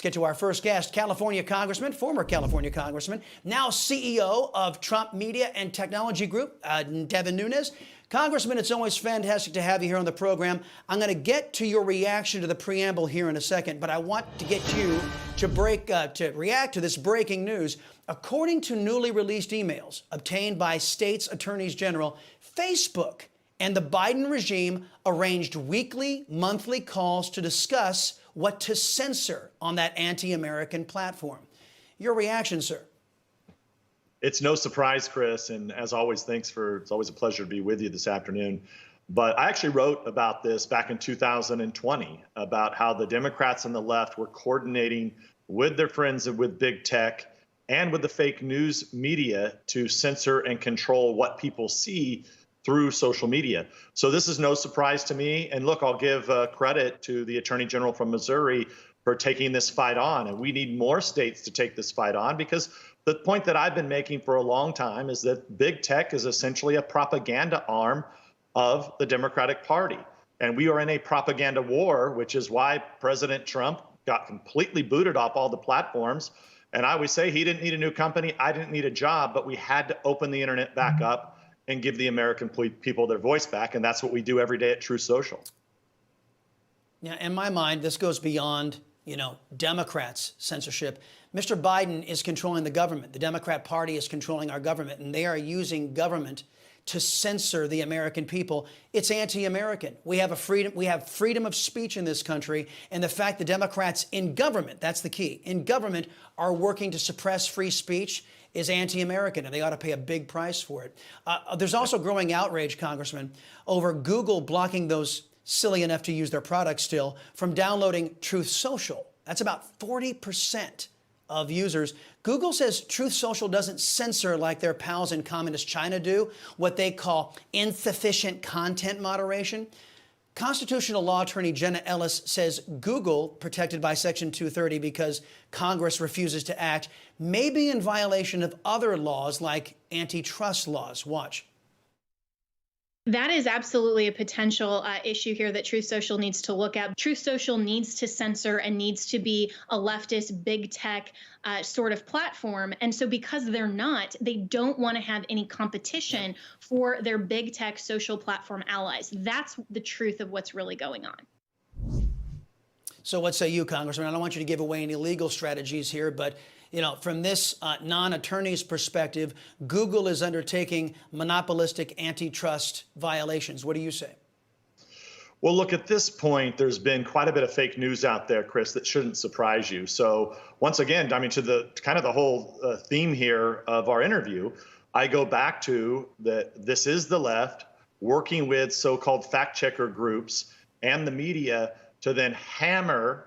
get to our first guest, California Congressman, former California Congressman, now CEO of Trump Media and Technology Group, Devin Nunes. Congressman, it's always fantastic to have you here on the program. I'm going to get to your reaction to the preamble here in a second, but I want to get you to react to this breaking news. According to newly released emails obtained by states' attorneys general, Facebook and the Biden regime arranged weekly, monthly calls to discuss what to censor on that anti-American platform. Your reaction, sir? It's no surprise, Chris, and as always, it's always a pleasure to be with you this afternoon. But I actually wrote about this back in 2020, about how the Democrats and the left were coordinating with their friends and with big tech and with the fake news media to censor and control what people see through social media. So this is no surprise to me. And look, I'll give credit to the Attorney General from Missouri for taking this fight on. And we need more states to take this fight on, because the point that I've been making for a long time is that big tech is essentially a propaganda arm of the Democratic Party. And we are in a propaganda war, which is why President Trump got completely booted off all the platforms. And I always say he didn't need a new company. I didn't need a job, but we had to open the internet back up and give the American people their voice back. And that's what we do every day at Truth Social. Now, in my mind, this goes beyond, Democrats' censorship. Mr. Biden is controlling the government. The Democrat Party is controlling our government, and they are using government to censor the American people. It's anti-American. We have freedom of speech in this country, and the fact the Democrats in government, that's the key, in government are working to suppress free speech is anti-American, and they ought to pay a big price for it. There's also growing outrage, Congressman, over Google blocking those silly enough to use their product still from downloading Truth Social. That's about 40% of users. Google says Truth Social doesn't censor like their pals in communist China do, what they call insufficient content moderation. Constitutional law attorney Jenna Ellis says Google, protected by Section 230 because Congress refuses to act, may be in violation of other laws like antitrust laws. Watch. That is absolutely a potential issue here that Truth Social needs to look at. Truth Social needs to censor and needs to be a leftist, big tech sort of platform. And so because they're not, they don't want to have any competition for their big tech social platform allies. That's the truth of what's really going on. So what say you, Congressman? I don't want you to give away any legal strategies here, but from this non-attorney's perspective, Google is undertaking monopolistic antitrust violations. What do you say? Well, look, at this point, there's been quite a bit of fake news out there, Chris, that shouldn't surprise you. So once again, to the kind of the whole theme here of our interview, I go back to that this is the left working with so-called fact checker groups and the media to then hammer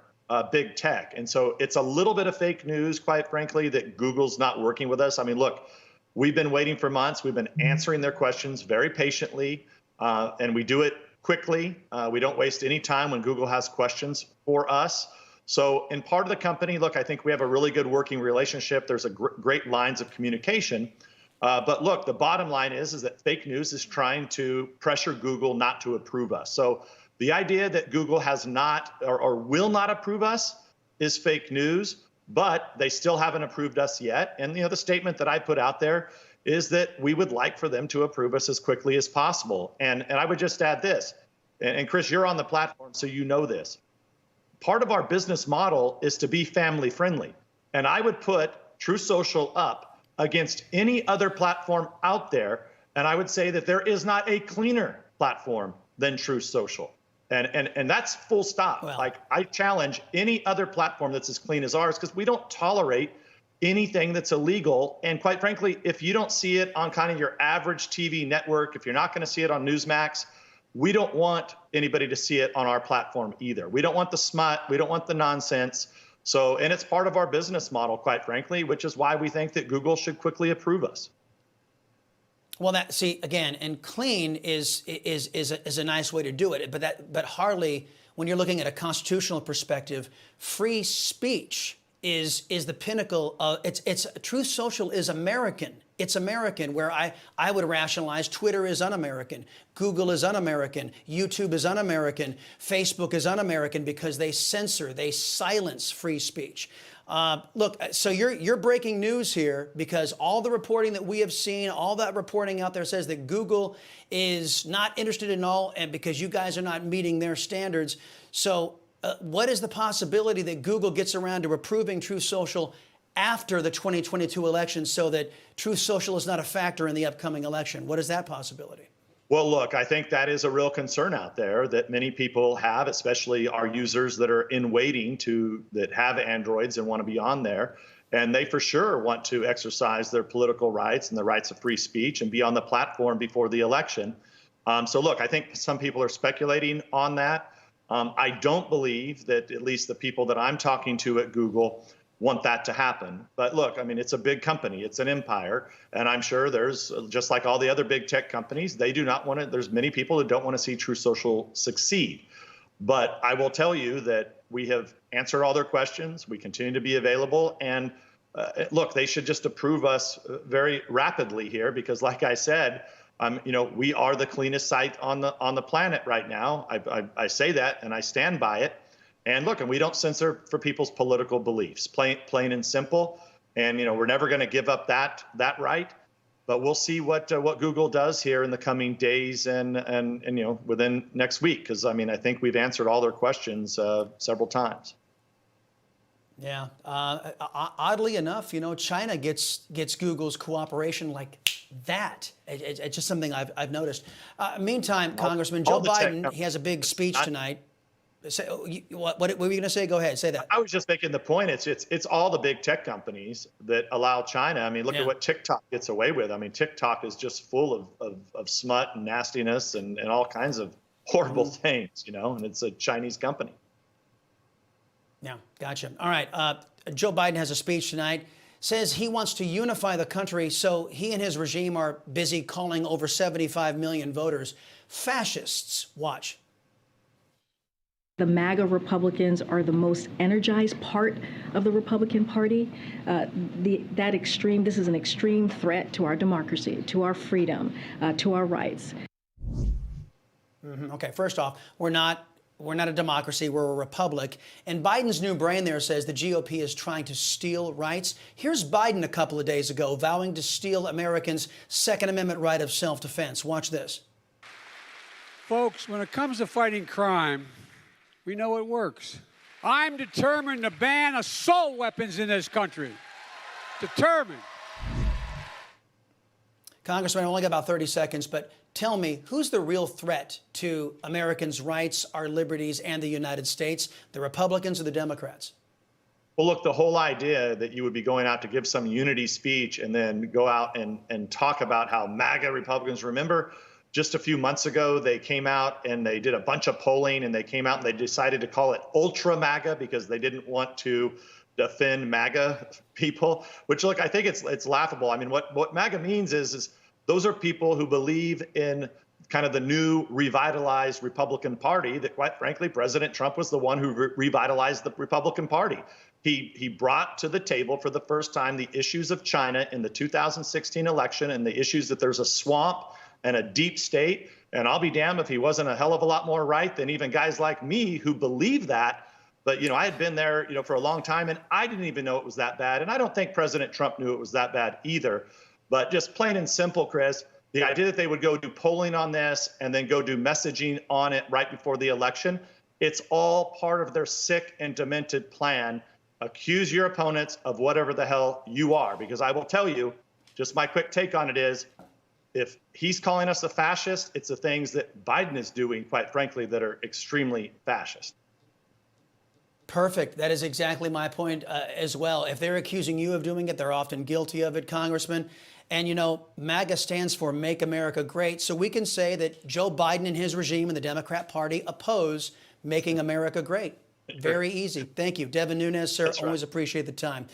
big tech. And so it's a little bit of fake news, quite frankly, that Google's not working with us. I mean, look, we've been waiting for months. We've been answering their questions very patiently, and we do it quickly. We don't waste any time when Google has questions for us. So in part of the company, look, I think we have a really good working relationship. There's a great lines of communication. But look, the bottom line is that fake news is trying to pressure Google not to approve us. So the idea that Google has not or will not approve us is fake news, but they still haven't approved us yet. And the statement that I put out there is that we would like for them to approve us as quickly as possible. And I would just add this, and Chris, you're on the platform, so you know this. Part of our business model is to be family friendly. And I would put Truth Social up against any other platform out there. And I would say that there is not a cleaner platform than Truth Social. And that's full stop. Well, like, I challenge any other platform that's as clean as ours, because we don't tolerate anything that's illegal. And quite frankly, if you don't see it on kind of your average TV network, if you're not going to see it on Newsmax, we don't want anybody to see it on our platform either. We don't want the smut. We don't want the nonsense. So, and it's part of our business model, quite frankly, which is why we think that Google should quickly approve us. Well, again, and clean is a nice way to do it, but hardly, when you're looking at a constitutional perspective, free speech is the pinnacle of it's Truth Social is American. It's American, where I would rationalize Twitter is un-American, Google is un-American, YouTube is un-American, Facebook is un-American because they censor, they silence free speech. Look, so you're breaking news here because all the reporting that we have seen, all that reporting out there says that Google is not interested in all, and because you guys are not meeting their standards. So what is the possibility that Google gets around to approving Truth Social after the 2022 election so that Truth Social is not a factor in the upcoming election? What is that possibility? Well, look, I think that is a real concern out there that many people have, especially our users that are in waiting that have Androids and want to be on there. And they for sure want to exercise their political rights and the rights of free speech and be on the platform before the election. So look, I think some people are speculating on that. I don't believe that at least the people that I'm talking to at Google want that to happen. But look, I mean, it's a big company. It's an empire. And I'm sure there's, just like all the other big tech companies, they do not want to, there's many people that don't want to see Truth Social succeed. But I will tell you that we have answered all their questions. We continue to be available. And look, they should just approve us very rapidly here because, like I said, we are the cleanest site on the planet right now. I say that and I stand by it. And look, and we don't censor for people's political beliefs, plain and simple. And we're never going to give up that right. But we'll see what Google does here in the coming days and within next week, because I think we've answered all their questions several times. Yeah. Oddly enough, China gets Google's cooperation like that. It's just something I've noticed. Meantime, Congressman Joe Biden, he has a big speech tonight. What were you going to say? Go ahead, say that. I was just making the point. It's all the big tech companies that allow China. Look at what TikTok gets away with. TikTok is just full of smut and nastiness and all kinds of horrible things, and it's a Chinese company. Yeah, gotcha. All right. Joe Biden has a speech tonight. Says he wants to unify the country, so he and his regime are busy calling over 75 million voters fascists. Watch. The MAGA Republicans are the most energized part of the Republican Party. This is an extreme threat to our democracy, to our freedom, to our rights. Okay, first off, we're not a democracy, we're a republic. And Biden's new brain there says the GOP is trying to steal rights. Here's Biden a couple of days ago vowing to steal Americans' Second Amendment right of self-defense. Watch this. Folks, when it comes to fighting crime, we know it works. I'm determined to ban assault weapons in this country. Determined. Congressman, I only got about 30 seconds, but tell me, who's the real threat to Americans' rights, our liberties, and the United States, the Republicans or the Democrats? Well, look, the whole idea that you would be going out to give some unity speech and then go out and talk about how MAGA Republicans, remember, just a few months ago, they came out and they did a bunch of polling and they came out and they decided to call it Ultra MAGA because they didn't want to defend MAGA people, which, look, I think it's laughable. What MAGA means is those are people who believe in kind of the new revitalized Republican Party that, quite frankly, President Trump was the one who revitalized the Republican Party. He brought to the table for the first time the issues of China in the 2016 election and the issues that there's a swamp and a deep state. And I'll be damned if he wasn't a hell of a lot more right than even guys like me who believe that. But, I had been there, for a long time, and I didn't even know it was that bad. And I don't think President Trump knew it was that bad either. But just plain and simple, Chris, the idea that they would go do polling on this and then go do messaging on it right before the election, it's all part of their sick and demented plan. Accuse your opponents of whatever the hell you are. Because I will tell you, just my quick take on it is, if he's calling us a fascist, it's the things that Biden is doing, quite frankly, that are extremely fascist. Perfect. That is exactly my point as well. If they're accusing you of doing it, they're often guilty of it, Congressman. And, MAGA stands for Make America Great. So we can say that Joe Biden and his regime and the Democrat Party oppose making America great. Very easy. Thank you. Devin Nunes, sir, always appreciate the time.